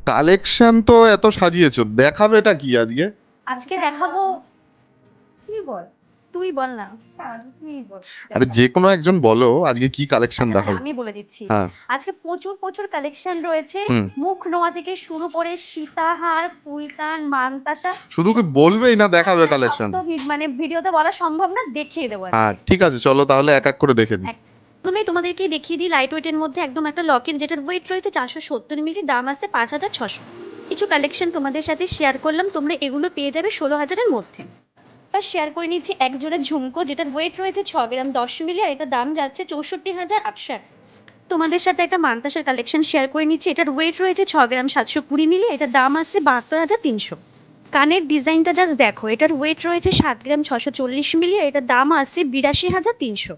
Collection তো এত সাজিয়েছো, দেখাবেটা কি আজকে? আজকে দেখাবো। তুই বল, তুই বল না। তুই বল। আরে যে কোনো একজন বলো আজকে কি কালেকশন আচ্ছা তাহলে দেখাবে। আমি বলে দিচ্ছি। হ্যাঁ। আজকে প্রচুর প্রচুর কালেকশন রয়েছে। হুম। মুখ নোয়া থেকে শুরু করে সীতাহার, ফুলটান, মানতাসা। শুধু কি বলবেই না দেখাবে সব কালেকশন? তো মানে ভিডিওতে বলা সম্ভব না, দেখিয়ে দেবো হ্যাঁ আজকে। ঠিক আছে, চলো তাহলে এক এক করে দেখে নিই। প্রথমেই তোমাদেরকে দেখিয়ে দিই লাইট ওয়েটের মধ্যে একদম একটা লকেট, যেটার ওয়েট রয়েছে 470 মিলি, দাম আছে 5,600। কিছু কালেকশন তোমাদের সাথে শেয়ার করলাম, তোমরা এগুলো পেয়ে যাবে 16,000-এর মধ্যে। এবার শেয়ার করে নিচ্ছি এক জোড়া ঝুমকো, যেটার ওয়েট রয়েছে 6 গ্রাম 10 মিলি, আর এটার দাম যাচ্ছে 64,800। তোমাদের সাথে একটা মান্তাসার কালেকশন শেয়ার করে নিচ্ছি, এটার ওয়েট রয়েছে 6 গ্রাম 720 মিলি, এটার দাম আছে 72,300। কানের ডিজাইনটা জাস্ট দেখো, এটার ওয়েট রয়েছে 7 গ্রাম 640 মিলি, এটার দাম আছে 82,300।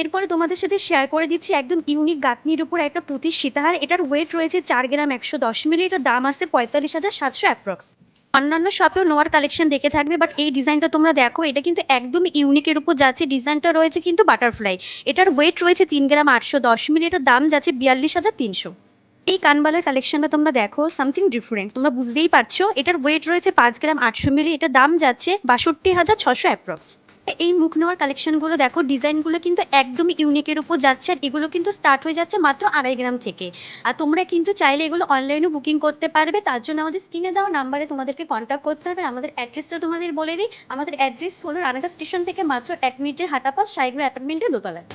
এরপরে তোমাদের সাথে শেয়ার করে দিচ্ছি একদম ইউনিক গাঁথনির উপর একটা পুঁতি সীতাহার, এটার ওয়েট রয়েছে 4 গ্রাম 110 মিলি, এটার দাম আছে 45,700 অ্যাপ্রক্স। অন্যান্য শপেও নোয়ার কালেকশন দেখে থাকবে, বাট এই ডিজাইনটা তোমরা দেখো, এটা কিন্তু একদম ইউনিকের উপর যাচ্ছে। ডিজাইনটা রয়েছে কিন্তু বাটারফ্লাই, এটার ওয়েট রয়েছে 3 গ্রাম 810 মিলি, এটার দাম যাচ্ছে 42,300। এই কানবালার কালেকশনটা তোমরা দেখো, সামথিং ডিফারেন্ট, তোমরা বুঝতেই পারছো। এটার ওয়েট রয়েছে 5 গ্রাম 800 মিলি, এটার দাম যাচ্ছে 62,600 অ্যাপ্রক্স। এই মুখ নেওয়ার কালেকশনগুলো দেখো, ডিজাইনগুলো কিন্তু একদম ইউনিকের উপর যাচ্ছে, আর এগুলো কিন্তু স্টার্ট হয়ে যাচ্ছে মাত্র 2.5 গ্রাম থেকে। আর তোমরা কিন্তু চাইলে এগুলো অনলাইনেও বুকিং করতে পারবে, তার জন্য আমাদের স্ক্রিনে দেওয়া নাম্বারে তোমাদেরকে কন্ট্যাক্ট করতে হবে। আমাদের অ্যাড্রেসটা তোমাদের বলে দিই, আমাদের অ্যাড্রেস হলো রানাঘাট স্টেশন থেকে মাত্র 1 মিনিটের হাঁটা পথ, সাইগুলো অ্যাপার্টমেন্টের দোতলায়।